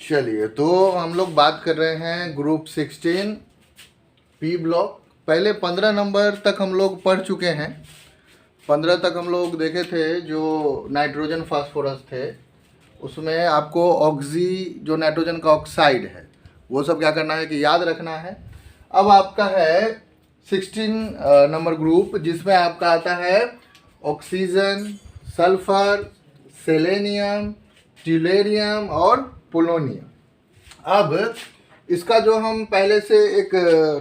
चलिए, तो हम लोग बात कर रहे हैं ग्रुप 16 पी ब्लॉक। पहले 15 नंबर तक हम लोग पढ़ चुके हैं। 15 तक हम लोग देखे थे जो नाइट्रोजन फास्फोरस थे, उसमें आपको ऑक्सी जो नाइट्रोजन का ऑक्साइड है वो सब क्या करना है कि याद रखना है। अब आपका है 16 नंबर ग्रुप, जिसमें आपका आता है ऑक्सीजन, सल्फर, सेलेनियम, ट्यूलेरियम और पोलोनियम। अब इसका जो हम पहले से एक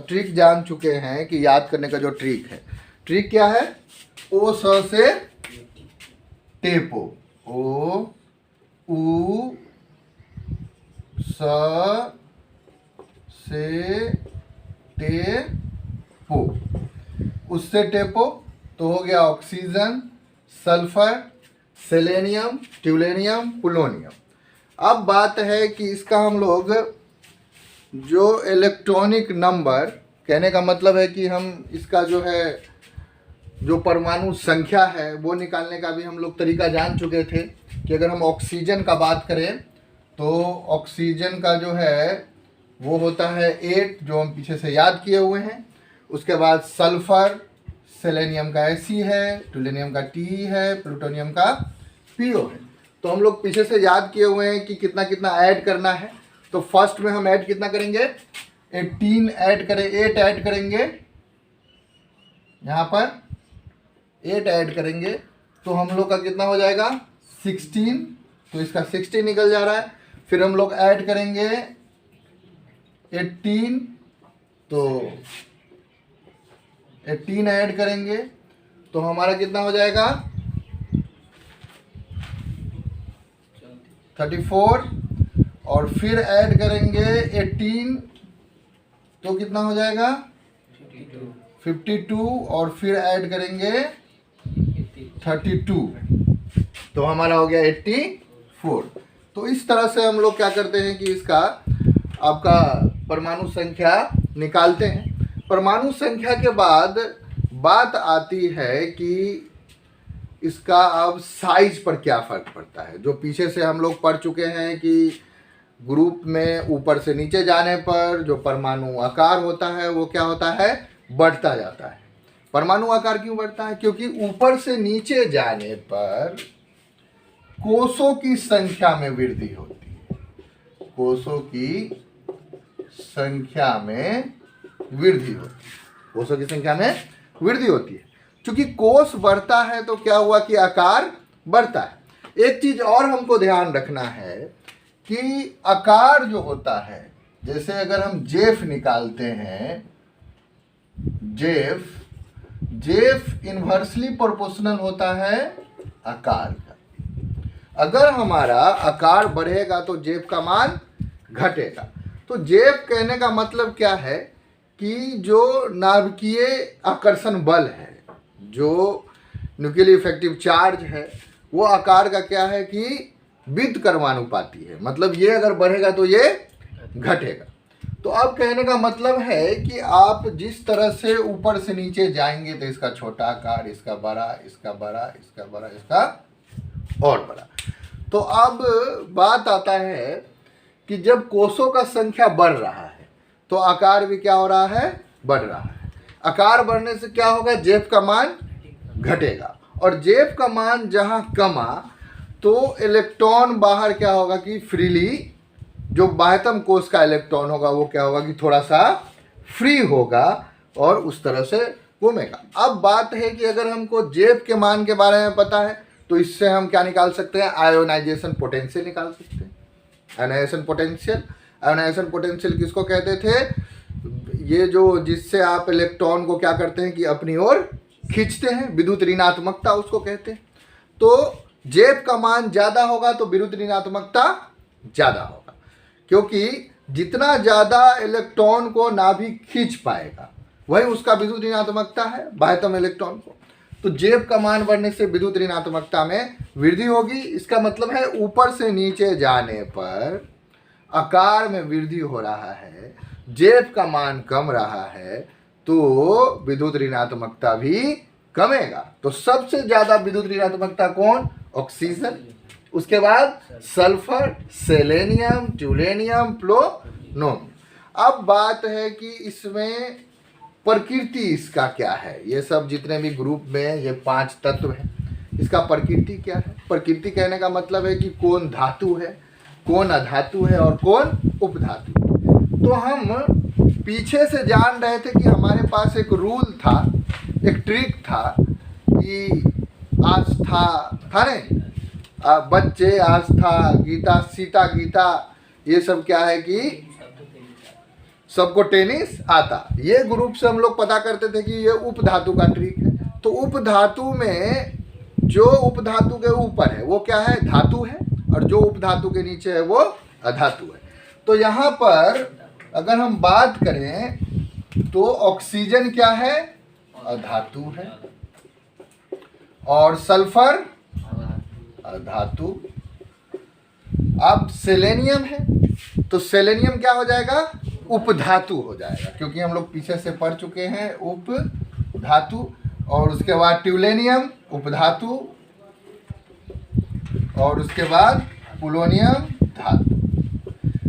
ट्रिक जान चुके हैं कि याद करने का जो ट्रिक है, ट्रिक क्या है? ओ स से टेपो, ओ उ स से टेपो, उससे टेपो तो हो गया ऑक्सीजन, सल्फर, सेलेनियम, ट्यूलेनियम, पोलोनियम। अब बात है कि इसका हम लोग जो इलेक्ट्रॉनिक नंबर, कहने का मतलब है कि हम इसका जो है जो परमाणु संख्या है वो निकालने का भी हम लोग तरीका जान चुके थे कि अगर हम ऑक्सीजन का बात करें तो ऑक्सीजन का जो है वो होता है 8, जो हम पीछे से याद किए हुए हैं। उसके बाद सल्फर, सेलेनियम का Fe है, ट्यूलेनियम का Te है, प्लूटोनियम का PO है। तो हम लोग पीछे से याद किए हुए हैं कि कितना कितना ऐड करना है। तो फर्स्ट में हम ऐड कितना करेंगे? 8 ऐड करेंगे, यहाँ पर 8 ऐड करेंगे तो हम लोग का कितना हो जाएगा? 16। तो इसका 16 निकल जा रहा है। फिर हम लोग ऐड करेंगे 18, तो 18 ऐड करेंगे तो हमारा कितना हो जाएगा? 34। और फिर ऐड करेंगे 18 तो कितना हो जाएगा? 52। और फिर ऐड करेंगे 32 तो हमारा हो गया 84। तो इस तरह से हम लोग क्या करते हैं कि इसका आपका परमाणु संख्या निकालते हैं। परमाणु संख्या के बाद बात आती है कि इसका अब साइज पर क्या फर्क पड़ता है। जो पीछे से हम लोग पढ़ चुके हैं कि ग्रुप में ऊपर से नीचे जाने पर जो परमाणु आकार होता है वो क्या होता है? बढ़ता जाता है। परमाणु आकार क्यों बढ़ता है? क्योंकि ऊपर से नीचे जाने पर कोषों की संख्या में वृद्धि होती है। कोषों की संख्या में वृद्धि होती है। कोषों की संख्या में वृद्धि होती है। क्योंकि कोष बढ़ता है तो क्या हुआ कि आकार बढ़ता है। एक चीज और हमको ध्यान रखना है कि आकार जो होता है, जैसे अगर हम जेफ निकालते हैं, जेफ इन्वर्सली प्रोपोर्शनल होता है आकार का। अगर हमारा आकार बढ़ेगा तो जेफ का मान घटेगा। तो जेफ कहने का मतलब क्या है कि जो नाभिकीय आकर्षण बल है, जो न्यूक्लियर इफेक्टिव चार्ज है, वो आकार का क्या है कि विद्युत कर्मानुपाती है। मतलब ये अगर बढ़ेगा तो ये घटेगा। तो अब कहने का मतलब है कि आप जिस तरह से ऊपर से नीचे जाएंगे तो इसका छोटा आकार, इसका बड़ा, इसका बड़ा, इसका बड़ा, इसका और बड़ा। तो अब बात आता है कि जब कोषों का संख्या बढ़ रहा है तो आकार भी क्या हो रहा है? बढ़ रहा है। आकार बढ़ने से क्या होगा? जेफ का मान घटेगा। और जेफ का मान जहां कमा तो इलेक्ट्रॉन बाहर क्या होगा कि फ्रीली, जो बाह्यतम कोष का इलेक्ट्रॉन होगा वो क्या होगा कि थोड़ा सा फ्री होगा और उस तरह से घूमेगा। अब बात है कि अगर हमको जेफ के मान के बारे में पता है तो इससे हम क्या निकाल सकते हैं? आयोनाइजेशन पोटेंशियल निकाल सकते हैं। आयोनाइजेशन पोटेंशियल किसको कहते थे? ये जो जिससे आप इलेक्ट्रॉन को क्या करते हैं कि अपनी ओर खींचते हैं, विद्युत ऋणात्मकता उसको कहते हैं। तो जेफ का मान ज़्यादा होगा तो विद्युत ऋणात्मकता ज़्यादा होगा, क्योंकि जितना ज़्यादा इलेक्ट्रॉन को नाभिक खींच पाएगा वही उसका विद्युत ऋणात्मकता है बाह्यतम इलेक्ट्रॉन को। तो जेफ का मान बढ़ने से विद्युत ऋणात्मकता में वृद्धि होगी। इसका मतलब है ऊपर से नीचे जाने पर आकार में वृद्धि हो रहा है, जेफ का मान कम रहा है तो विद्युत ऋणात्मकता भी कमेगा। तो सबसे ज्यादा विद्युत ऋणात्मकता कौन? ऑक्सीजन। उसके बाद सल्फर, सेलेनियम, ट्यूलेनियम, प्लोनोम। अब बात है कि इसमें प्रकृति इसका क्या है। ये सब जितने भी ग्रुप में ये 5 तत्व हैं, इसका प्रकृति क्या है। प्रकृति कहने का मतलब है कि कौन धातु है, कौन अधातु है और कौन उपधातु है। तो हम पीछे से जान रहे थे कि हमारे पास एक रूल था, एक ट्रिक था कि आस्था था नहीं, बच्चे, आस्था, गीता, सीता, गीता, ये सब क्या है कि सबको टेनिस आता। ये ग्रुप से हम लोग पता करते थे कि ये उपधातु का ट्रिक है। तो उपधातु में जो उपधातु के ऊपर है वो क्या है, धातु है, और जो उपधातु के नीचे है वो अधातु है। तो यहाँ पर अगर हम बात करें तो ऑक्सीजन क्या है, अधातु है, और सल्फर अधातु। अब सेलेनियम है तो सेलेनियम क्या हो जाएगा, उपधातु हो जाएगा, क्योंकि हम लोग पीछे से पढ़ चुके हैं उपधातु। और उसके बाद ट्यूलेनियम उपधातु, और उसके बाद पोलोनियम धातु।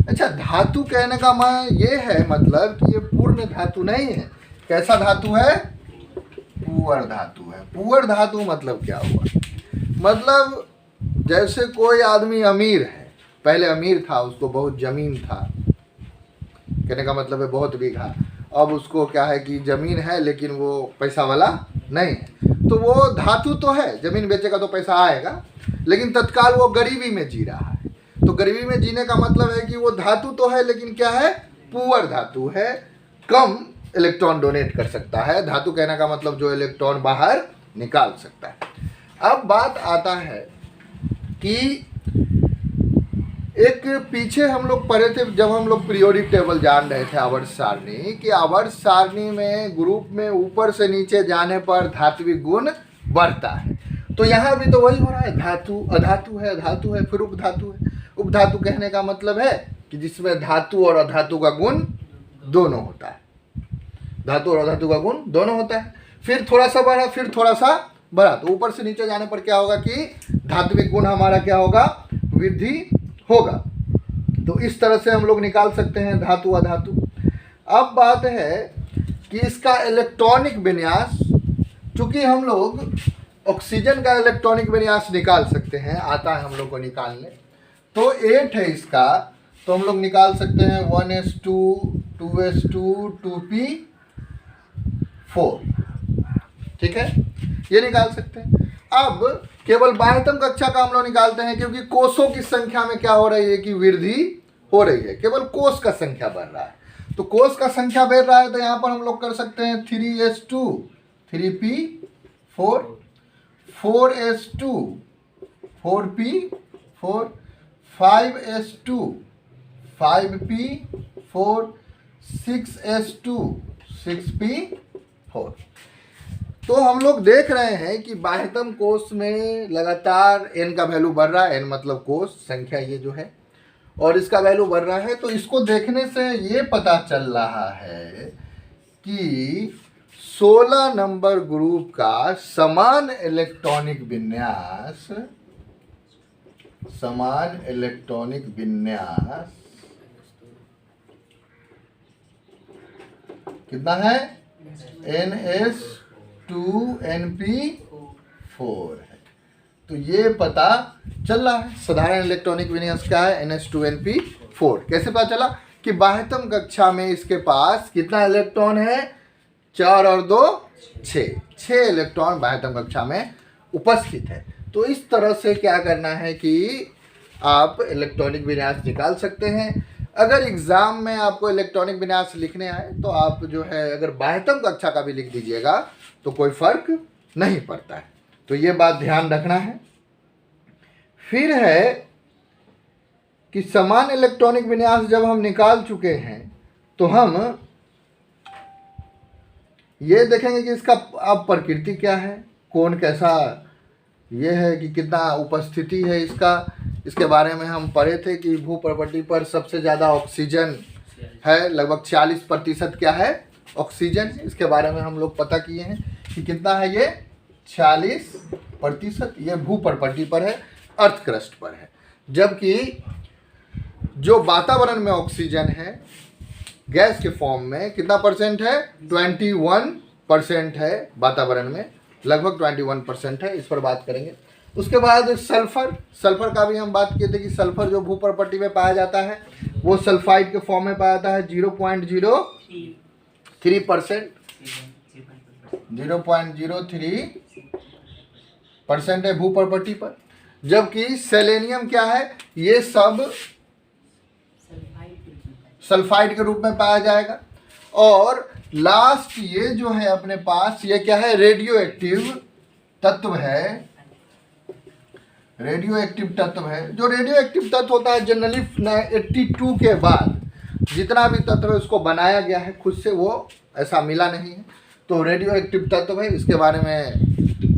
अच्छा, धातु कहने का ये है मतलब कि ये पूर्ण धातु नहीं है। कैसा धातु है, पूर्ण धातु है। पूर्ण धातु मतलब क्या हुआ, मतलब जैसे कोई आदमी अमीर है, पहले अमीर था, उसको बहुत जमीन था, कहने का मतलब है बहुत बीघा। अब उसको क्या है कि जमीन है लेकिन वो पैसा वाला नहीं है, तो वो धातु तो है, जमीन बेचेगा तो पैसा आएगा, लेकिन तत्काल वो गरीबी में जी रहा है। तो गरीबी में जीने का मतलब है कि वो धातु तो है लेकिन क्या है, पूर्ण धातु है, कम इलेक्ट्रॉन डोनेट कर सकता है। धातु कहने का मतलब जो इलेक्ट्रॉन बाहर निकाल सकता है। अब बात आता है कि एक पीछे हम लोग पढ़े थे जब हम लोग पीरियोडिक टेबल जान रहे थे, आवर्त सारणी, कि आवर्त सारणी में ग्रुप में ऊपर से नीचे जाने पर धात्विक गुण बढ़ता है। तो यहाँ भी तो वही हो रहा है, धातु अधातु है, धातु है, फिर उपधातु है। उपधातु कहने का मतलब है कि जिसमें धातु और अधातु का गुण दोनों होता है, धातु और अधातु का गुण दोनों होता है। फिर थोड़ा सा बढ़ा, फिर थोड़ा सा बढ़ा, तो ऊपर से नीचे जाने पर क्या होगा कि धात्विक गुण हमारा क्या होगा, वृद्धि होगा। तो इस तरह से हम लोग निकाल सकते हैं धातु अधातु। अब बात है कि इसका इलेक्ट्रॉनिक विन्यास, चूंकि हम लोग ऑक्सीजन का इलेक्ट्रॉनिक विन्यास निकाल सकते हैं, आता है हम लोग को निकालने, तो 8 है इसका, तो हम लोग निकाल सकते हैं 1s2 2s2 2p4, ठीक है, ये निकाल सकते हैं। अब केवल बाह्यतम कक्षा का हम लोग निकालते हैं, क्योंकि कोषों की संख्या में क्या हो रही है कि वृद्धि हो रही है, केवल कोष का संख्या बढ़ रहा है। तो कोष का संख्या बढ़ रहा है, तो यहाँ पर हम लोग कर सकते हैं 3s2 3p4, 4s2 4p4, 5s2 5p4, 6s2 6p4। तो हम लोग देख रहे हैं कि बाह्यतम कोष में लगातार n का वैल्यू बढ़ रहा है, n मतलब कोष संख्या ये जो है, और इसका वैल्यू बढ़ रहा है। तो इसको देखने से ये पता चल रहा है कि 16 नंबर ग्रुप का समान इलेक्ट्रॉनिक विन्यास कितना है, NS2Np4 है। तो ये पता चल रहा है साधारण इलेक्ट्रॉनिक विन्यास क्या है, NS2Np4। कैसे पता चला कि बाह्यतम कक्षा में इसके पास कितना इलेक्ट्रॉन है, 4 और 2 6 इलेक्ट्रॉन बाह्यतम कक्षा में उपस्थित है। तो इस तरह से क्या करना है कि आप इलेक्ट्रॉनिक विन्यास निकाल सकते हैं। अगर एग्जाम में आपको इलेक्ट्रॉनिक विन्यास लिखने आए तो आप जो है अगर बाह्यतम कक्षा का भी लिख दीजिएगा तो कोई फर्क नहीं पड़ता है। तो ये बात ध्यान रखना है। फिर है कि समान इलेक्ट्रॉनिक विन्यास जब हम निकाल चुके हैं तो हम ये देखेंगे कि इसका अब प्रकृति क्या है, कौन कैसा ये है कि कितना उपस्थिति है इसका। इसके बारे में हम पढ़े थे कि भू प्रॉपर्टी पर सबसे ज़्यादा ऑक्सीजन है, लगभग 40% क्या है, ऑक्सीजन। इसके बारे में हम लोग पता किए हैं कि कितना है ये 40%। ये भू प्रॉपर्टी पर है। अर्थ क्रस्ट पर है, जबकि जो वातावरण में ऑक्सीजन है गैस के फॉर्म में कितना परसेंट है, 21% है वातावरण में, लगभग 21% है। इस पर बात करेंगे। उसके बाद सल्फर, सल्फर का भी हम बात किए थे कि सल्फर जो भूपर्पट्टी में पाया जाता है वो सल्फाइड के फॉर्म में पाया जाता है, 0.03%, 0.03% है भूपर्पट्टी पर। जबकि सेलेनियम क्या है, ये सब सल्फाइड के रूप में पाया जाएगा। और लास्ट ये जो है अपने पास, ये क्या है, रेडियो एक्टिव तत्व है, रेडियो एक्टिव तत्व है। जो रेडियो एक्टिव तत्व होता है जनरली 82 के बाद जितना भी तत्व है उसको बनाया गया है, खुद से वो ऐसा मिला नहीं है, तो रेडियो एक्टिव तत्व है, इसके बारे में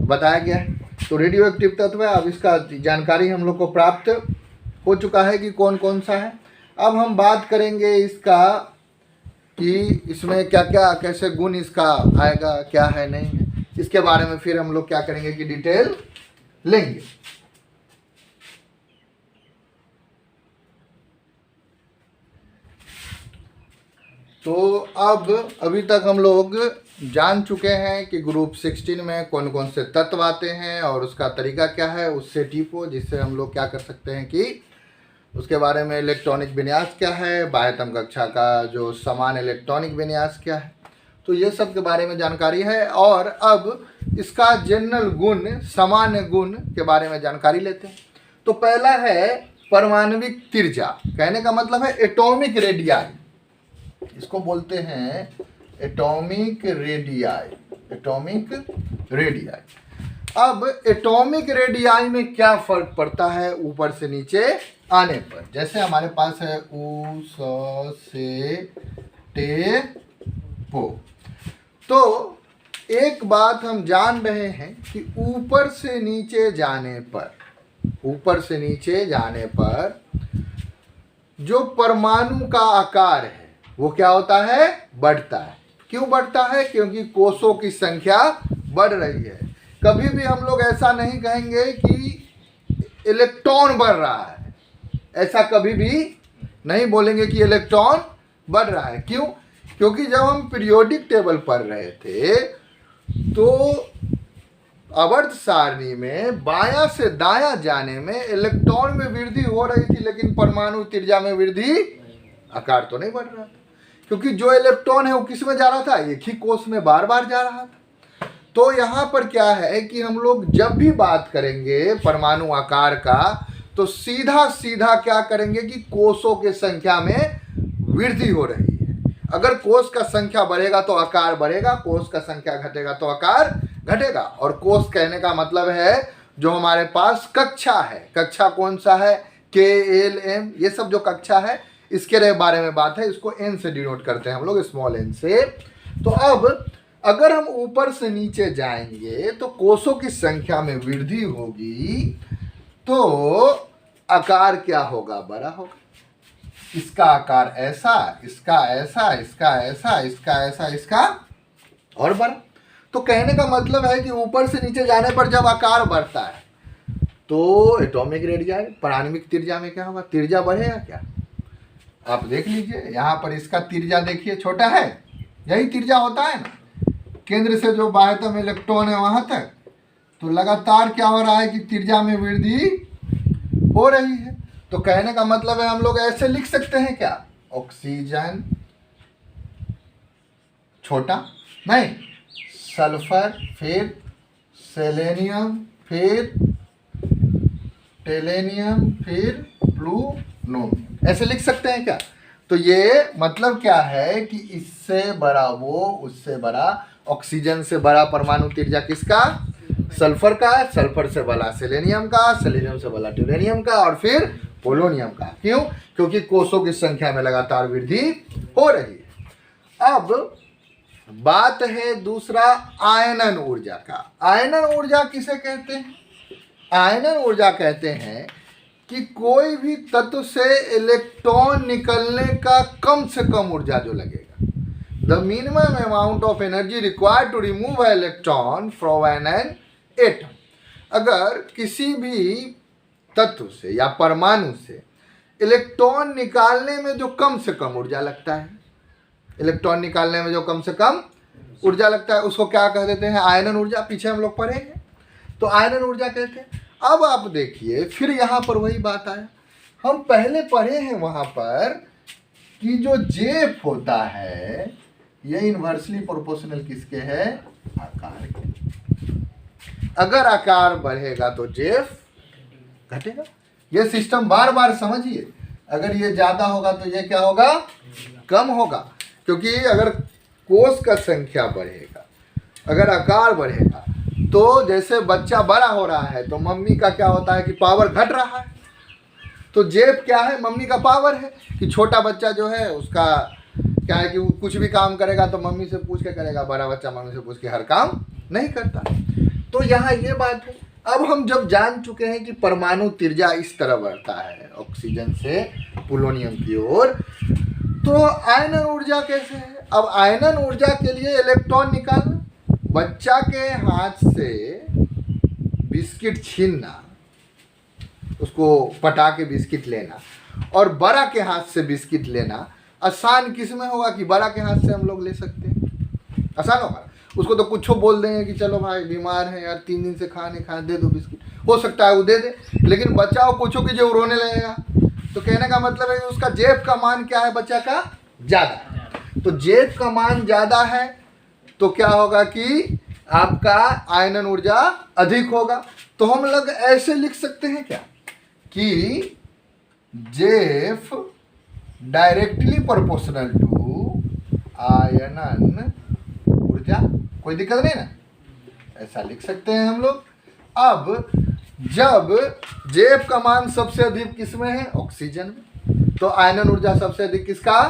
बताया गया है। तो रेडियो एक्टिव तत्व है, अब इसका जानकारी हम लोग को प्राप्त हो चुका है कि कौन कौन सा है। अब हम बात करेंगे इसका कि इसमें क्या क्या कैसे गुण इसका आएगा, क्या है नहीं है, इसके बारे में फिर हम लोग क्या करेंगे कि डिटेल लेंगे। तो अब अभी तक हम लोग जान चुके हैं कि ग्रुप 16 में कौन कौन से तत्व आते हैं और उसका तरीका क्या है, उससे टिपो, जिससे हम लोग क्या कर सकते हैं कि उसके बारे में इलेक्ट्रॉनिक विन्यास क्या है, बाह्यतम कक्षा का जो समान इलेक्ट्रॉनिक विन्यास क्या है, तो ये सब के बारे में जानकारी है। और अब इसका जनरल गुण, सामान्य गुण के बारे में जानकारी लेते हैं। तो पहला है परमाणविक त्रिज्या, कहने का मतलब है एटॉमिक रेडियाई, इसको बोलते हैं एटॉमिक रेडियाई, एटॉमिक रेडियाई। अब एटॉमिक रेडियाई में क्या फर्क पड़ता है ऊपर से नीचे आने पर, जैसे हमारे पास है उ स से टे पो। तो एक बात हम जान रहे हैं कि ऊपर से नीचे जाने पर, ऊपर से नीचे जाने पर जो परमाणु का आकार है वो क्या होता है, बढ़ता है। क्यों बढ़ता है, क्योंकि कोषों की संख्या बढ़ रही है। कभी भी हम लोग ऐसा नहीं कहेंगे कि इलेक्ट्रॉन बढ़ रहा है, ऐसा कभी भी नहीं बोलेंगे कि इलेक्ट्रॉन बढ़ रहा है। क्यों, क्योंकि जब हम पीरियोडिक टेबल पढ़ रहे थे तो आवर्त सारणी में बायां से दायां जाने में इलेक्ट्रॉन में वृद्धि हो रही थी, लेकिन परमाणु त्रिज्या में वृद्धि, आकार तो नहीं बढ़ रहा था, क्योंकि जो इलेक्ट्रॉन है वो किस में जा रहा था, एक ही कोष में बार बार जा रहा था। तो यहाँ पर क्या है कि हम लोग जब भी बात करेंगे परमाणु आकार का तो सीधा सीधा क्या करेंगे कि कोषों की संख्या में वृद्धि हो रही है। अगर कोष का संख्या बढ़ेगा तो आकार बढ़ेगा, कोष का संख्या घटेगा तो आकार घटेगा। और कोष कहने का मतलब है जो हमारे पास कक्षा है, कक्षा कौन सा है, KLM, ये सब जो कक्षा है इसके बारे में बात है, इसको n से डिनोट करते हैं हम लोग, स्मॉल n से। तो अब अगर हम ऊपर से नीचे जाएंगे तो कोषों की संख्या में वृद्धि होगी, तो आकार क्या होगा, बड़ा होगा। इसका आकार ऐसा, इसका ऐसा, इसका ऐसा, इसका ऐसा, इसका और बड़ा। तो कहने का मतलब है कि ऊपर से नीचे जाने पर जब आकार बढ़ता है तो एटॉमिक रेडियाई, परमाणविक त्रिज्या में क्या होगा, त्रिज्या बढ़ेगा क्या। आप देख लीजिए यहाँ पर इसका त्रिज्या देखिए छोटा है, यही त्रिज्या होता है ना, केंद्र से जो बाह्यतम इलेक्ट्रॉन है वहां तक। तो लगातार क्या हो रहा है कि त्रिज्या में वृद्धि हो रही है। तो कहने का मतलब है हम लोग ऐसे लिख सकते हैं क्या, ऑक्सीजन छोटा नहीं, सल्फर, फिर सेलेनियम, फिर टेलेनियम, फिर प्लूटोनियम, ऐसे लिख सकते हैं क्या। तो ये मतलब क्या है कि इससे बड़ा वो, उससे बड़ा, ऑक्सीजन से बड़ा परमाणु त्रिज्या किसका, सल्फर का, सल्फर से बड़ा सेलेनियम का, सेलेनियम से बड़ा टेलेनियम का, और फिर पोलोनियम का। क्यों, क्योंकि कोषों की संख्या में लगातार वृद्धि हो रही है। अब बात है दूसरा आयनन ऊर्जा का। आयनन ऊर्जा किसे कहते हैं, आयनन ऊर्जा कहते हैं कि कोई भी तत्व से इलेक्ट्रॉन निकलने का कम से कम ऊर्जा जो लगेगा, the minimum amount of energy required to remove electron from an atom. अगर किसी भी तत्व से या परमाणु से इलेक्ट्रॉन निकालने में जो कम से कम ऊर्जा लगता है, इलेक्ट्रॉन निकालने में जो कम से कम ऊर्जा लगता है उसको क्या कह देते हैं? आयनन ऊर्जा। पीछे हम लोग पढ़ेंगे, तो आयनन ऊर्जा कहते हैं। अब आप देखिए फिर यहाँ पर वही बात आया, हम पहले पढ़े हैं वहाँ पर कि जो जेफ होता है ये इन्वर्सली प्रोपोर्शनल किसके है? आकार के। अगर आकार बढ़ेगा तो जेफ घटेगा। ये सिस्टम बार बार समझिए, अगर ये ज्यादा होगा तो ये क्या होगा? कम होगा। क्योंकि अगर कोष का संख्या बढ़ेगा, अगर आकार बढ़ेगा, तो जैसे बच्चा बड़ा हो रहा है तो मम्मी का क्या होता है कि पावर घट रहा है, तो जेब क्या है? मम्मी का पावर है। कि छोटा बच्चा जो है उसका क्या है कि वो कुछ भी काम करेगा तो मम्मी से पूछ के करेगा, बड़ा बच्चा मम्मी से पूछ के हर काम नहीं करता। तो यहाँ ये बात है। अब हम जब जान चुके हैं कि परमाणु त्रिज्या इस तरह बढ़ता है ऑक्सीजन से पोलोनियम की ओर, तो आयनन ऊर्जा कैसे है? अब आयनन ऊर्जा के लिए इलेक्ट्रॉन निकालना, बच्चा के हाथ से बिस्किट छीनना, उसको पटा के बिस्किट लेना, और बड़ा के हाथ से बिस्किट लेना आसान किस में होगा? कि बड़ा के हाथ से हम लोग ले सकते हैं, आसान होगा। उसको तो कुछ बोल देंगे कि चलो भाई बीमार है यार, 3 दिन से खाने खाए, दे दो बिस्किट, हो सकता है वो दे दे। लेकिन बच्चा को पूछो कि जो रोने लगेगा, तो कहने का मतलब है कि उसका जेब का मान क्या है? बच्चा का ज़्यादा। तो जेब का मान ज़्यादा है तो क्या होगा कि आपका आयनन ऊर्जा अधिक होगा। तो हम लोग ऐसे लिख सकते हैं क्या कि जेफ डायरेक्टली प्रोपोर्शनल टू आयनन ऊर्जा। कोई दिक्कत नहीं ना, ऐसा लिख सकते हैं हम लोग। अब जब जेफ का मान सबसे अधिक किसमें है? ऑक्सीजन में, तो आयनन ऊर्जा सबसे अधिक किसका?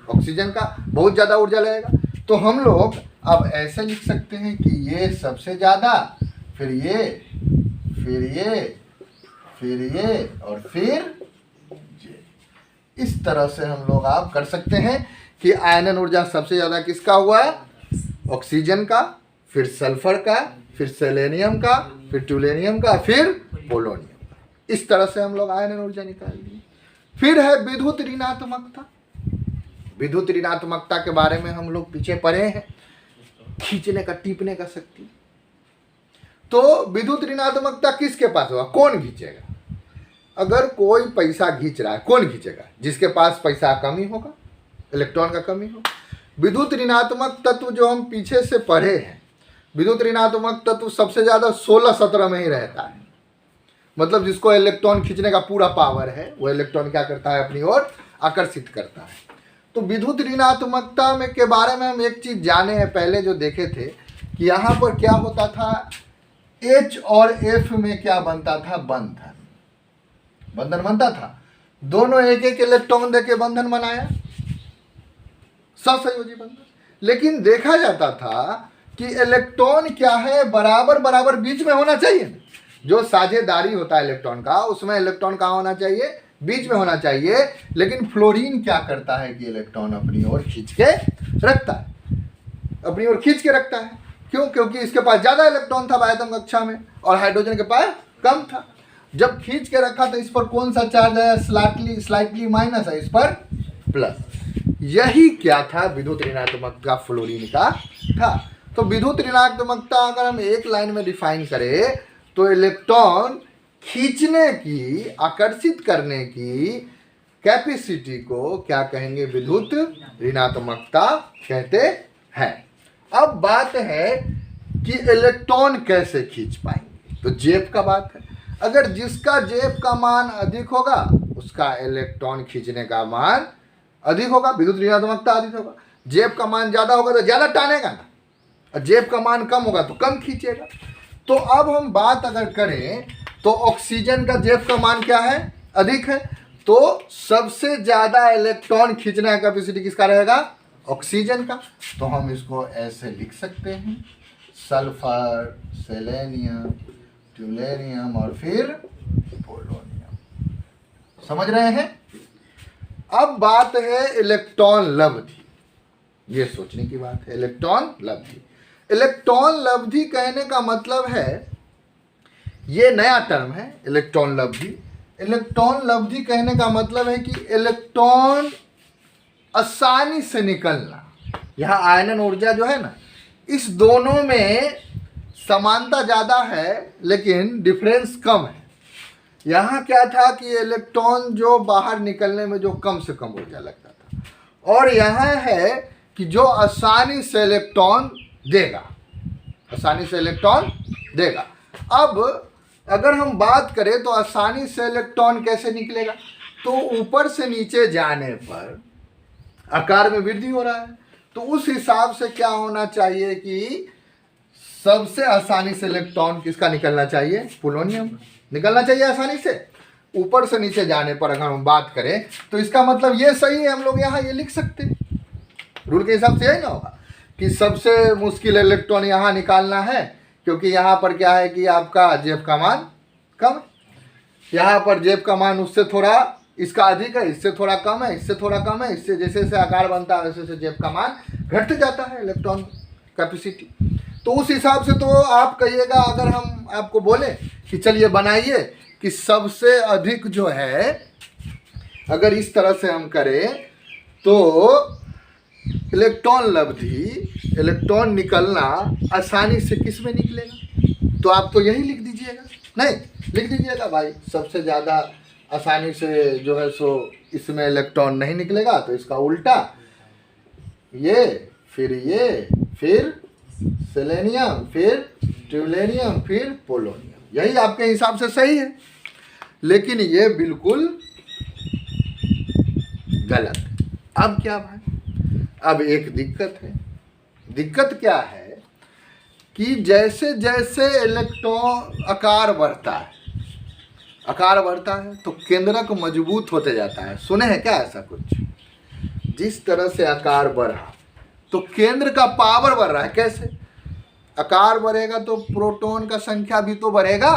ऑक्सीजन का। बहुत ज्यादा ऊर्जा लगेगा। तो हम लोग अब ऐसे लिख सकते हैं कि ये सबसे ज्यादा, फिर ये, फिर ये, फिर ये और फिर ये। इस तरह से हम लोग आप कर सकते हैं कि आयनन ऊर्जा सबसे ज्यादा किसका हुआ? ऑक्सीजन का, फिर सल्फर का, फिर सेलेनियम का, फिर ट्यूलेनियम का, फिर पोलोनियम का। इस तरह से हम लोग आयनन ऊर्जा निकाल लिए। फिर है विद्युत ऋणात्मकता। विद्युत ऋणात्मकता के बारे में हम लोग पीछे पढ़े हैं, खींचने का, टीपने का शक्ति। तो विद्युत ऋणात्मकता किसके पास होगा? कौन खींचेगा? अगर कोई पैसा खींच रहा है, कौन खींचेगा? जिसके पास पैसा कमी होगा, इलेक्ट्रॉन का कमी होगा। विद्युत ऋणात्मक तत्व जो हम पीछे से पढ़े हैं, विद्युत ऋणात्मक तत्व सबसे ज्यादा 16-17 में ही रहता है। मतलब जिसको इलेक्ट्रॉन खींचने का पूरा पावर है, वो इलेक्ट्रॉन क्या करता है? अपनी ओर आकर्षित करता है। तो विद्युत ऋणात्मकता में के बारे में हम एक चीज जाने हैं, पहले जो देखे थे कि यहाँ पर क्या होता था, H और F में क्या बनता था? बंधन, बंधन बनता था। दोनों एक एक इलेक्ट्रॉन देके बंधन बनाया, सहसंयोजी बंधन। लेकिन देखा जाता था कि इलेक्ट्रॉन क्या है? बराबर बराबर बीच में होना चाहिए। जो साझेदारी होता है इलेक्ट्रॉन का, उसमें इलेक्ट्रॉन कहाँ होना चाहिए? बीच में होना चाहिए। लेकिन फ्लोरीन क्या करता है कि इलेक्ट्रॉन अपनी ओर खींच के रखता है, अपनी ओर खींच के रखता है। क्यों? क्योंकि इसके पास ज्यादा इलेक्ट्रॉन था आयतन कक्षा में और हाइड्रोजन के पास कम था। जब खींच के रखा तो इस पर कौन सा चार्ज है? स्लाइटली माइनस है, इस पर प्लस। यही क्या था? विद्युत ऋणात्मकता फ्लोरीन का था। तो विद्युत ऋणात्मकता अगर हम एक लाइन में डिफाइन करें तो इलेक्ट्रॉन खींचने की, आकर्षित करने की कैपेसिटी को क्या कहेंगे? विद्युत ऋणात्मकता कहते हैं। अब बात है कि इलेक्ट्रॉन कैसे खींच पाएंगे, तो जेब का बात है। अगर जिसका जेब का मान अधिक होगा उसका इलेक्ट्रॉन खींचने का मान अधिक होगा, विद्युत ऋणात्मकता अधिक होगा। जेब का मान ज्यादा होगा तो ज्यादा टानेगा ना, और जेब का मान कम होगा तो कम खींचेगा। तो अब हम बात अगर करें तो ऑक्सीजन का जेब का मान क्या है? अधिक है। तो सबसे ज्यादा इलेक्ट्रॉन खींचने का कैपेसिटी किसका रहेगा? ऑक्सीजन का। तो हम इसको ऐसे लिख सकते हैं, सल्फर, सेलेनियम, ट्यूलेनियम और फिर पोलोनियम। समझ रहे हैं? अब बात है इलेक्ट्रॉन लब्धि। ये सोचने की बात है, इलेक्ट्रॉन लब्धि। इलेक्ट्रॉन लब्धि कहने का मतलब है ये नया टर्म है इलेक्ट्रॉन लब्धि। इलेक्ट्रॉन लब्धि कहने का मतलब है कि इलेक्ट्रॉन आसानी से निकलना। यहाँ आयनन ऊर्जा जो है ना, इस दोनों में समानता ज़्यादा है लेकिन डिफरेंस कम है। यहाँ क्या था कि इलेक्ट्रॉन जो बाहर निकलने में जो कम से कम ऊर्जा लगता था, और यहाँ है कि जो आसानी से इलेक्ट्रॉन देगा, आसानी से इलेक्ट्रॉन देगा। अब अगर हम बात करें तो आसानी से इलेक्ट्रॉन कैसे निकलेगा, तो ऊपर से नीचे जाने पर आकार में वृद्धि हो रहा है, तो उस हिसाब से क्या होना चाहिए कि सबसे आसानी से इलेक्ट्रॉन किसका निकलना चाहिए, पोलोनियम निकलना चाहिए आसानी से। ऊपर से नीचे जाने पर अगर हम बात करें तो इसका मतलब ये सही है, हम लोग यहाँ ये लिख सकते हैं, रूल के हिसाब से यही ना होगा कि सबसे मुश्किल इलेक्ट्रॉन यहाँ निकालना है, क्योंकि यहाँ पर क्या है कि आपका जेब का मान कम है, यहाँ पर जेब का मान उससे थोड़ा इसका अधिक है, इससे थोड़ा कम है, इससे थोड़ा कम है, इससे जैसे जैसे आकार बनता है वैसे वैसे जेब का मान घट जाता है, इलेक्ट्रॉन कैपेसिटी। तो उस हिसाब से तो आप कहिएगा, अगर हम आपको बोले कि चलिए बनाइए कि सबसे अधिक जो है, अगर इस तरह से हम करें तो इलेक्ट्रॉन लब्धि, इलेक्ट्रॉन निकलना आसानी से किस में निकलेगा, तो आप तो यही लिख दीजिएगा, नहीं लिख दीजिएगा भाई सबसे ज़्यादा आसानी से जो है सो इसमें इलेक्ट्रॉन नहीं निकलेगा, तो इसका उल्टा ये फिर सेलेनियम, फिर ट्यूलेनियम, फिर पोलोनियम, यही आपके हिसाब से सही है। लेकिन ये बिल्कुल गलत। अब क्या भाई, अब एक दिक्कत है। दिक्कत क्या है कि जैसे जैसे इलेक्ट्रॉन आकार बढ़ता है तो केंद्रक मजबूत होते जाता है। सुने हैं क्या ऐसा कुछ? जिस तरह से आकार बढ़ा तो केंद्र का पावर बढ़ रहा है। कैसे? आकार बढ़ेगा तो प्रोटॉन का संख्या भी तो बढ़ेगा,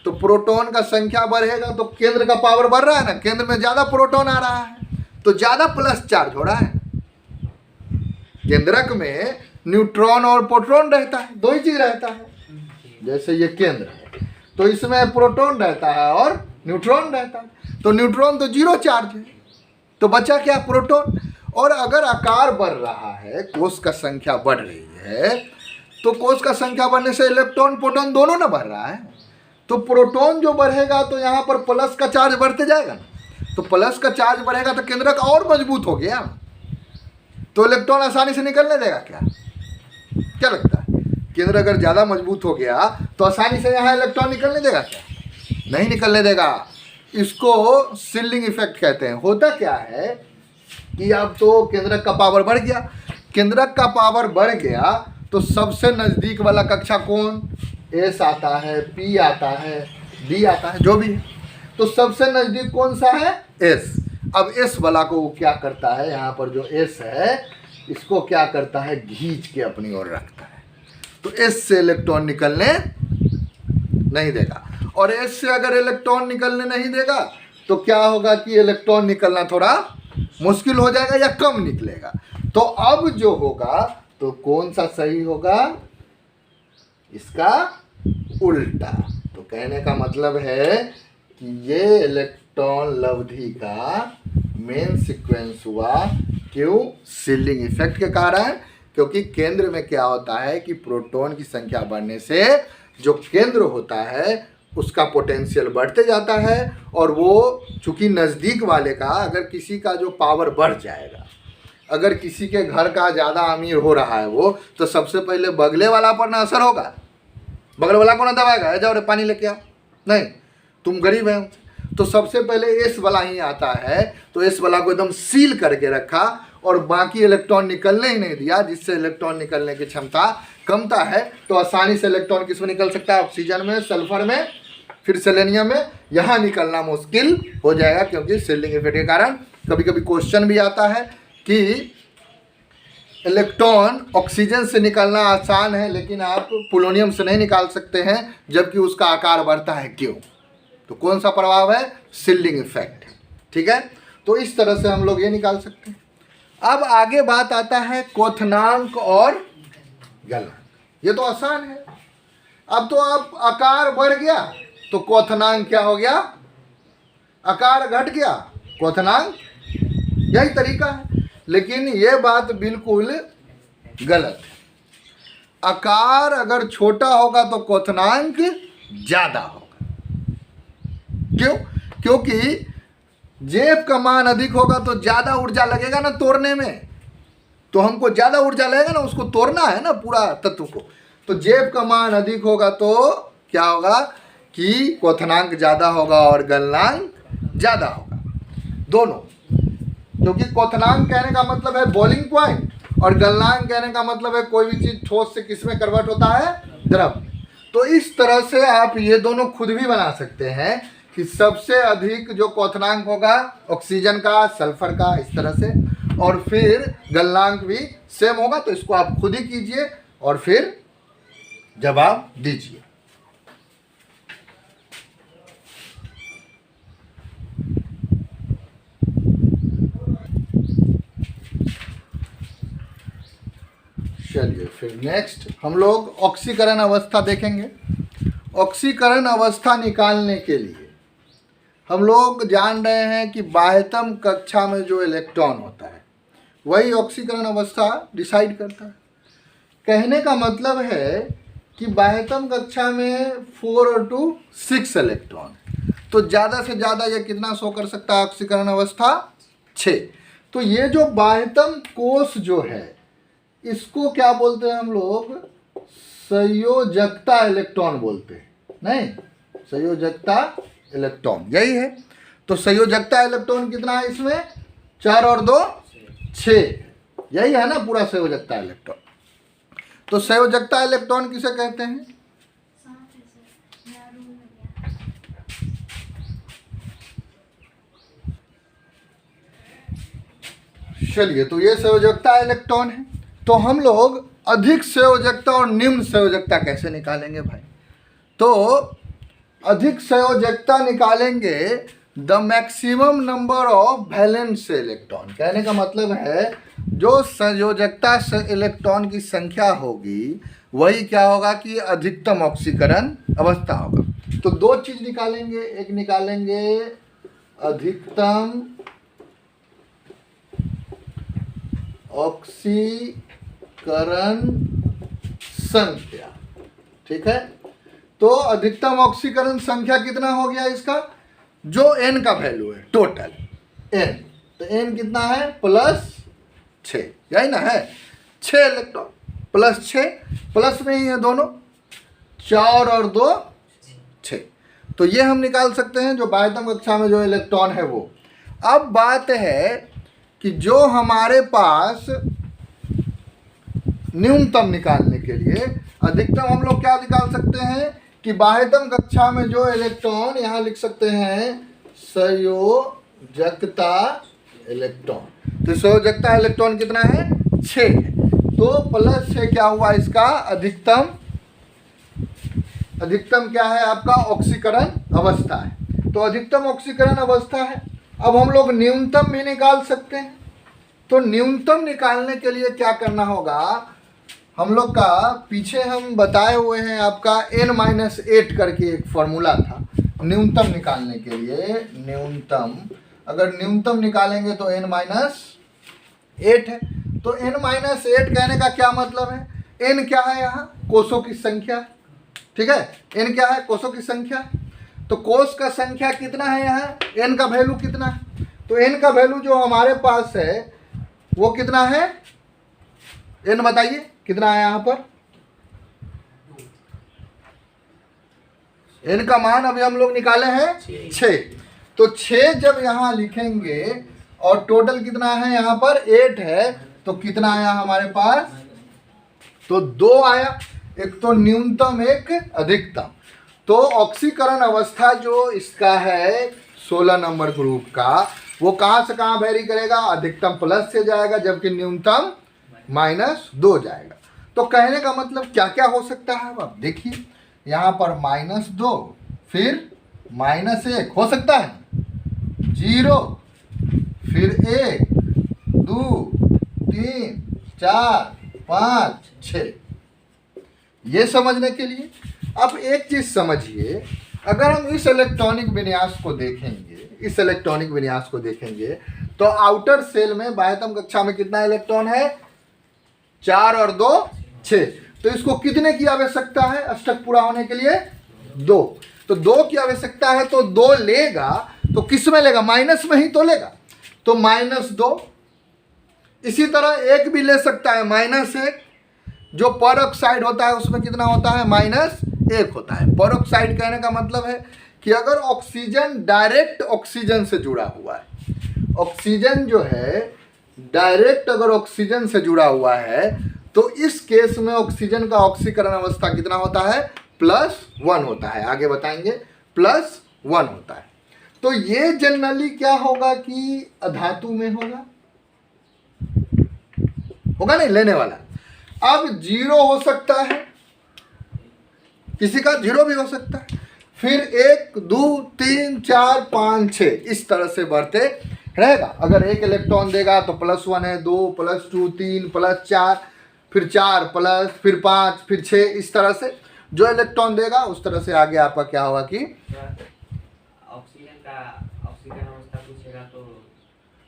तो प्रोटॉन का संख्या बढ़ेगा तो केंद्र का पावर बढ़ रहा है ना, केंद्र में ज़्यादा प्रोटॉन आ रहा है तो ज़्यादा प्लस चार्ज हो रहा है। केंद्रक में न्यूट्रॉन और प्रोटॉन रहता है, दो ही चीज़ रहता है। जैसे ये केंद्र है तो इसमें प्रोटॉन रहता है और न्यूट्रॉन रहता है, तो न्यूट्रॉन तो जीरो चार्ज है, तो बचा क्या? प्रोटॉन। और अगर आकार बढ़ रहा है, कोष का संख्या बढ़ रही है, तो कोष का संख्या बढ़ने से इलेक्ट्रॉन प्रोटॉन दोनों ना बढ़ रहा है, तो प्रोटॉन जो बढ़ेगा तो यहाँ पर प्लस का चार्ज बढ़ते जाएगा ना, तो प्लस का चार्ज बढ़ेगा तो केंद्रक और मजबूत हो गया, तो इलेक्ट्रॉन आसानी से निकलने देगा क्या लगता है? केंद्र अगर ज़्यादा मजबूत हो गया तो आसानी से यहाँ इलेक्ट्रॉन निकलने देगा क्या? नहीं निकलने देगा। इसको सिलिंग इफेक्ट कहते हैं। होता क्या है कि अब तो केंद्रक का पावर बढ़ गया, केंद्रक का पावर बढ़ गया तो सबसे नज़दीक वाला कक्षा कौन? एस आता है, पी आता है, डी आता है, जो भी है, तो सबसे नज़दीक कौन सा है? एस। अब एस वाला को वो क्या करता है, यहाँ पर जो एस है इसको क्या करता है? खींच के अपनी ओर रखता है, तो एस से इलेक्ट्रॉन निकलने नहीं देगा। और एस से अगर इलेक्ट्रॉन निकलने नहीं देगा तो क्या होगा कि इलेक्ट्रॉन निकलना थोड़ा मुश्किल हो जाएगा या कम निकलेगा। तो अब जो होगा तो कौन सा सही होगा? इसका उल्टा। तो कहने का मतलब है कि ये इलेक्ट्रॉन लब्धि का मेन सीक्वेंस हुआ। क्यों? सिलिंग इफेक्ट के कारण। क्योंकि केंद्र में क्या होता है कि प्रोटॉन की संख्या बढ़ने से जो केंद्र होता है उसका पोटेंशियल बढ़ते जाता है, और वो चूंकि नज़दीक वाले का, अगर किसी का जो पावर बढ़ जाएगा, अगर किसी के घर का ज़्यादा अमीर हो रहा है वो, तो सबसे पहले बगले वाला पर ना असर होगा। बगल वाला को ना दबाएगा, जाओ रे पानी लेके आओ, नहीं तुम गरीब है, तो सबसे पहले एस वाला ही आता है, तो एस वाला को एकदम सील करके रखा और बाकी इलेक्ट्रॉन निकलने ही नहीं दिया, जिससे इलेक्ट्रॉन निकलने की क्षमता कमता है। तो आसानी से इलेक्ट्रॉन किस में निकल सकता है? ऑक्सीजन में, सल्फर में, फिर सेलेनियम में। यहाँ निकलना मुश्किल हो जाएगा क्योंकि सिलिंग इफेक्ट के कारण। कभी कभी क्वेश्चन भी आता है कि इलेक्ट्रॉन ऑक्सीजन से निकलना आसान है लेकिन आप पोलोनियम से नहीं निकाल सकते हैं जबकि उसका आकार बढ़ता है, क्यों? तो कौन सा प्रभाव है? Ceiling effect. ठीक है, तो इस तरह से हम लोग ये निकाल सकते हैं। अब आगे बात आता है क्वथनांक और गलनांक। ये तो आसान है, अब तो आप आकार बढ़ गया तो क्वथनांक क्या हो गया, आकार घट गया, क्वथनांक। यही तरीका है, लेकिन ये बात बिल्कुल गलत है। आकार अगर छोटा होगा तो क्वथनांक ज्यादा होगा। क्यों? क्योंकि जेफ का मान अधिक होगा तो ज्यादा ऊर्जा लगेगा ना तोड़ने में, तो हमको ज्यादा ऊर्जा लगेगा ना, उसको तोड़ना है ना पूरा तत्व को। तो जेफ का मान अधिक होगा तो क्या होगा कि क्वथनांक ज्यादा होगा और गलनांक ज्यादा होगा, दोनों। क्योंकि क्वथनांक कहने का मतलब है बॉइलिंग पॉइंट और गलनांक कहने का मतलब है कोई भी चीज ठोस से किस में कन्वर्ट होता है, द्रव। तो इस तरह से आप ये दोनों खुद भी बना सकते हैं कि सबसे अधिक जो क्वथनांक होगा ऑक्सीजन का, सल्फर का, इस तरह से, और फिर गलनांक भी सेम होगा। तो इसको आप खुद ही कीजिए और फिर जवाब दीजिए। चलिए फिर नेक्स्ट हम लोग ऑक्सीकरण अवस्था देखेंगे। ऑक्सीकरण अवस्था निकालने के लिए हम लोग जान रहे हैं कि बाह्यतम कक्षा में जो इलेक्ट्रॉन होता है वही ऑक्सीकरण अवस्था डिसाइड करता है। कहने का मतलब है कि बाह्यतम कक्षा में 4 और 2 6 इलेक्ट्रॉन, तो ज़्यादा से ज़्यादा ये कितना शो कर सकता है ऑक्सीकरण अवस्था, 6। तो ये जो बाह्यतम कोश जो है इसको क्या बोलते हैं हम लोग, संयोजकता इलेक्ट्रॉन बोलते हैं, नहीं, संयोजकता इलेक्ट्रॉन यही है। तो संयोजकता इलेक्ट्रॉन कितना है इसमें, 4 और 2 6, यही है ना पूरा संयोजकता इलेक्ट्रॉन। तो संयोजकता इलेक्ट्रॉन किसे कहते हैं, चलिए तो ये संयोजकता इलेक्ट्रॉन है। तो हम लोग अधिक संयोजकता और निम्न संयोजकता कैसे निकालेंगे भाई, तो अधिक संयोजकता निकालेंगे the maximum number of valence electron. कहने का मतलब है जो संयोजकता से इलेक्ट्रॉन की संख्या होगी वही क्या होगा कि अधिकतम ऑक्सीकरण अवस्था होगा। तो दो चीज निकालेंगे, एक निकालेंगे अधिकतम ऑक्सीकरण संख्या, ठीक है। तो अधिकतम ऑक्सीकरण संख्या कितना हो गया इसका, जो n का वैल्यू है टोटल n, तो n कितना है +6, यही ना है, 6 इलेक्ट्रॉन +6, प्लस में ही है दोनों, 4 और 2 6। तो ये हम निकाल सकते हैं जो बाह्यतम कक्षा में जो इलेक्ट्रॉन है वो। अब बात है कि जो हमारे पास न्यूनतम निकालने के लिए अधिकतम हम लोग क्या निकाल सकते हैं कि बाह्यतम कक्षा में जो इलेक्ट्रॉन, यहाँ लिख सकते हैं संयोजकता इलेक्ट्रॉन। तो संयोजकता इलेक्ट्रॉन कितना है 6 है, तो +6 क्या हुआ इसका अधिकतम, अधिकतम क्या है आपका ऑक्सीकरण अवस्था है। तो अधिकतम ऑक्सीकरण अवस्था है। अब हम लोग न्यूनतम भी निकाल सकते हैं। तो न्यूनतम निकालने के लिए क्या करना होगा, हम लोग का पीछे हम बताए हुए हैं आपका n-8 करके एक फॉर्मूला था न्यूनतम निकालने के लिए। न्यूनतम, अगर न्यूनतम निकालेंगे तो n-8 है। तो n-8 कहने का क्या मतलब है, n क्या है यहाँ कोषों की संख्या, ठीक है, n क्या है कोषों की संख्या। तो कोष का संख्या कितना है यहाँ, n का वैल्यू कितना है, तो n का वैल्यू जो हमारे पास है वो कितना है, n बताइए कितना है यहाँ पर, n का मान अभी हम लोग निकाले हैं 6। तो 6 जब यहाँ लिखेंगे और टोटल कितना है यहाँ पर 8 है, तो कितना आया हमारे पास, तो 2 आया, एक तो न्यूनतम एक अधिकतम। तो ऑक्सीकरण अवस्था जो इसका है 16 नंबर ग्रुप का, वो कहाँ से कहाँ वेरी करेगा, अधिकतम प्लस से जाएगा जबकि न्यूनतम -2 जाएगा। तो कहने का मतलब क्या क्या हो सकता है, अब देखिए यहाँ पर -2, फिर -1 हो सकता है, 0, फिर 1, 2, 3, 4, 5, 6। ये समझने के लिए अब एक चीज समझिए, अगर हम इस इलेक्ट्रॉनिक विन्यास को देखेंगे, तो आउटर सेल में बाह्यतम कक्षा में कितना इलेक्ट्रॉन है? 4 और 2 6। तो इसको कितने की आवश्यकता है अष्टक पूरा होने के लिए? 2। तो 2 की आवश्यकता है, तो 2 लेगा तो किस में लेगा? माइनस में ही तो लेगा, तो -2। इसी तरह एक भी ले सकता है -1। जो पर ऑक्साइड होता है उसमें कितना होता है? -1 होता है। पर ऑक्साइड कहने का मतलब है कि अगर ऑक्सीजन डायरेक्ट ऑक्सीजन से जुड़ा हुआ है, ऑक्सीजन जो है डायरेक्ट अगर ऑक्सीजन से जुड़ा हुआ है, तो इस केस में ऑक्सीजन का ऑक्सीकरण अवस्था कितना होता है? +1 होता है। आगे बताएंगे, +1 होता है। तो ये जनरली क्या होगा कि अधातु में होगा नहीं लेने वाला। अब 0 हो सकता है, किसी का 0 भी हो सकता है, फिर 1 2 3 4 5 6 इस तरह से बढ़ते रहेगा। अगर एक इलेक्ट्रॉन देगा तो +1 है, 2 +2 3 +4, फिर 4 प्लस, फिर 5, फिर 6, इस तरह से जो इलेक्ट्रॉन देगा उस तरह से आगे आपका क्या होगा कि ऑक्सीजन का ऑक्सीजन अवस्था पूछेगा तो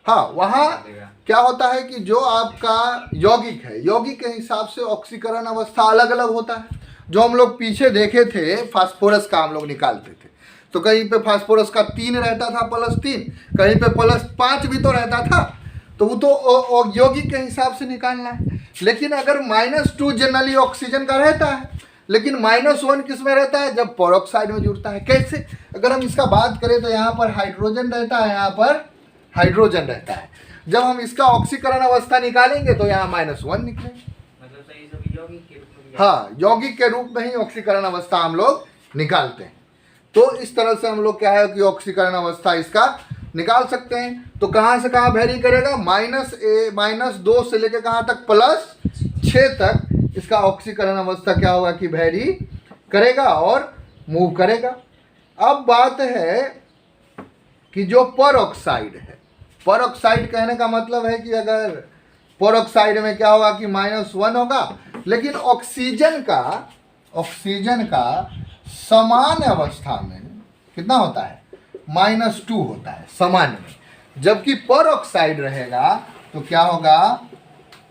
हाँ, वहाँ क्या होता है कि जो आपका यौगिक है, यौगिक के हिसाब से ऑक्सीकरण अवस्था अलग अलग होता है। जो हम लोग पीछे देखे थे फास्फोरस का हम लोग निकालते थे, तो कहीं पे फास्फोरस का 3 रहता था +3, कहीं पे +5 भी तो रहता था। तो वो तो यौगिक के हिसाब से निकालना है। लेकिन अगर -2 जनरली ऑक्सीजन का रहता है, लेकिन -1 किस में रहता है? जब पेरोक्साइड में जुड़ता है। कैसे? अगर हम इसका बात करें तो यहाँ पर हाइड्रोजन रहता है, यहाँ पर हाइड्रोजन रहता है। जब हम इसका ऑक्सीकरण अवस्था निकालेंगे तो यहाँ -1 निकलेगा। मतलब सही सब यौगिक के रूप में। हाँ, यौगिक के रूप में ही ऑक्सीकरण अवस्था हम लोग निकालते हैं। तो इस तरह से हम लोग क्या है कि ऑक्सीकरण अवस्था इसका निकाल सकते हैं। तो कहाँ से कहाँ वेरी करेगा? -2 से लेकर कहाँ तक? +6 तक इसका ऑक्सीकरण अवस्था क्या होगा कि वेरी करेगा और मूव करेगा। अब बात है कि जो पर ऑक्साइड है, पर ऑक्साइड कहने का मतलब है कि अगर पर ऑक्साइड में क्या होगा कि -1 होगा, लेकिन ऑक्सीजन का समान अवस्था में कितना होता है? -2 होता है सामान्य में। जबकि पर ऑक्साइड रहेगा तो क्या होगा?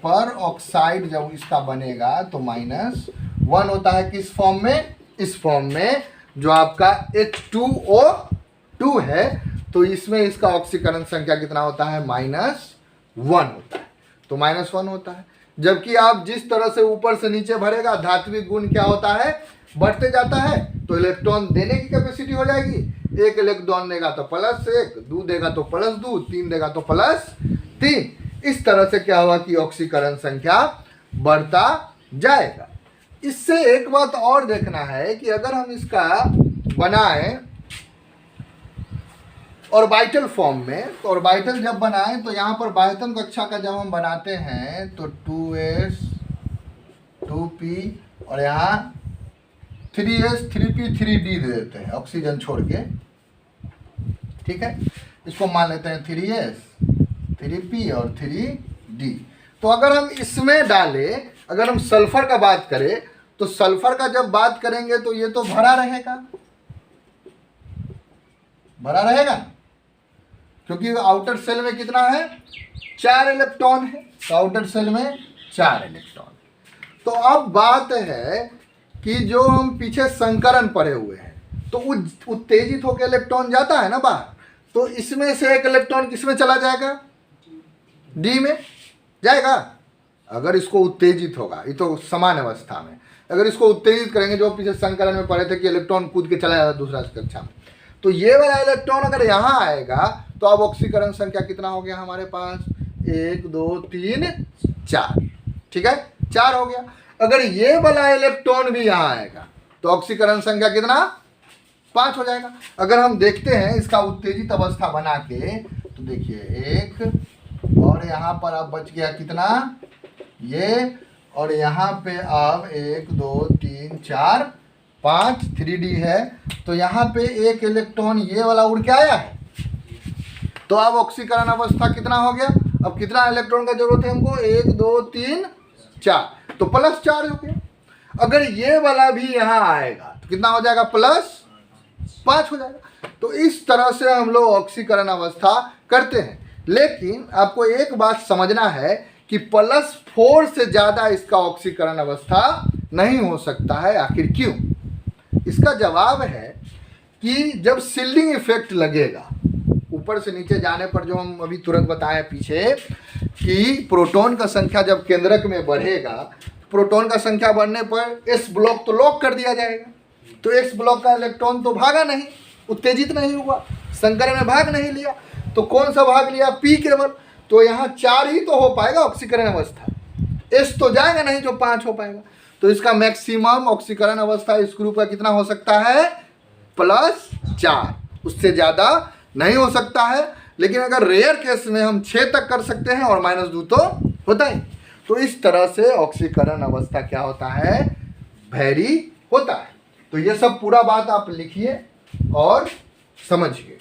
पर ऑक्साइड जब इसका बनेगा तो -1 होता है। किस फॉर्म में? इस फॉर्म में जो आपका H2O2 है, तो इसमें इसका ऑक्सीकरण संख्या कितना होता है? -1 होता है। तो -1 होता है। जबकि आप जिस तरह से ऊपर से नीचे भरेगा, धात्विक गुण क्या होता है? बढ़ते जाता है। तो इलेक्ट्रॉन देने की कैपेसिटी हो जाएगी, 1 इलेक्ट्रॉन देगा तो +1, 2 देगा तो +2, 3 देगा तो +3। इस तरह से क्या होगा कि ऑक्सीकरण संख्या बढ़ता जाएगा। इससे एक बात और देखना है कि अगर हम इसका बनाएं ऑर्बिटल फॉर्म में, तो ऑर्बिटल जब बनाएं तो यहाँ पर बाह्यतम कक्षा का जब हम बनाते हैं तो 2s 2p और यहाँ 3s 3p 3d दे देते हैं ऑक्सीजन छोड़ के। ठीक है, इसको मान लेते हैं 3s 3p और 3d। तो अगर हम इसमें डालें, अगर हम सल्फर का बात करें तो सल्फर का जब बात करेंगे तो ये तो भरा रहेगा क्योंकि आउटर सेल में कितना है? 4 इलेक्ट्रॉन है। तो आउटर सेल में 4 इलेक्ट्रॉन। तो अब बात है कि जो हम पीछे संकरण पड़े हुए हैं, तो उत्तेजित होकर इलेक्ट्रॉन जाता है ना बाहर, तो इसमें से एक इलेक्ट्रॉन किस में चला जाएगा? डी में जाएगा। अगर इसको उत्तेजित होगा, ये तो समान अवस्था में, अगर इसको उत्तेजित करेंगे, जो पीछे संकरण में पड़े थे कि इलेक्ट्रॉन कूद के चला जाता दूसरा कक्षा में, तो ये वाला इलेक्ट्रॉन अगर यहाँ आएगा तो अब ऑक्सीकरण संख्या कितना हो गया हमारे पास? 1 2 3 4। ठीक है, 4 हो गया। अगर ये वाला इलेक्ट्रॉन भी यहाँ आएगा तो ऑक्सीकरण संख्या कितना? 5 हो जाएगा। अगर हम देखते हैं इसका उत्तेजित अवस्था बना के, तो देखिए 1 और यहाँ पर अब बच गया कितना? ये, और यहाँ पे अब 1 2 3 4 5 3d है, तो यहाँ पे एक इलेक्ट्रॉन ये वाला उड़ के आया है। तो अब ऑक्सीकरण अवस्था कितना हो गया? अब कितना इलेक्ट्रॉन का जरूरत है हमको? 1 2 3 4, तो +4 हो गया। अगर ये वाला भी यहाँ आएगा तो कितना हो जाएगा, +5 हो जाएगा। तो इस तरह से हम लोग ऑक्सीकरण अवस्था करते हैं। लेकिन आपको एक बात समझना है कि +4 से ज़्यादा इसका ऑक्सीकरण अवस्था नहीं हो सकता है। आखिर क्यों? इसका जवाब है कि जब शिल्डिंग इफेक्ट लगेगा ऊपर से नीचे जाने पर, जो हम अभी तुरंत बताए पीछे कि प्रोटॉन का संख्या जब केंद्रक में बढ़ेगा, प्रोटॉन का संख्या बढ़ने पर एस ब्लॉक तो लॉक कर दिया जाएगा। तो एक्स ब्लॉक का इलेक्ट्रॉन तो भागा नहीं, उत्तेजित नहीं हुआ, संकरण में भाग नहीं लिया। तो कौन सा भाग लिया, पी केवल। तो यहाँ 4 ही तो हो पाएगा ऑक्सीकरण अवस्था, एस तो जाएगा नहीं जो 5 हो पाएगा। तो इसका मैक्सिमम ऑक्सीकरण अवस्था इस ग्रुप का कितना हो सकता है, +4, उससे ज़्यादा नहीं हो सकता है। लेकिन अगर रेयर केस में हम 6 तक कर सकते हैं और -2 तो होता ही। तो इस तरह से ऑक्सीकरण अवस्था क्या होता है, वैरी होता है। तो ये सब पूरा बात आप लिखिए और समझिए।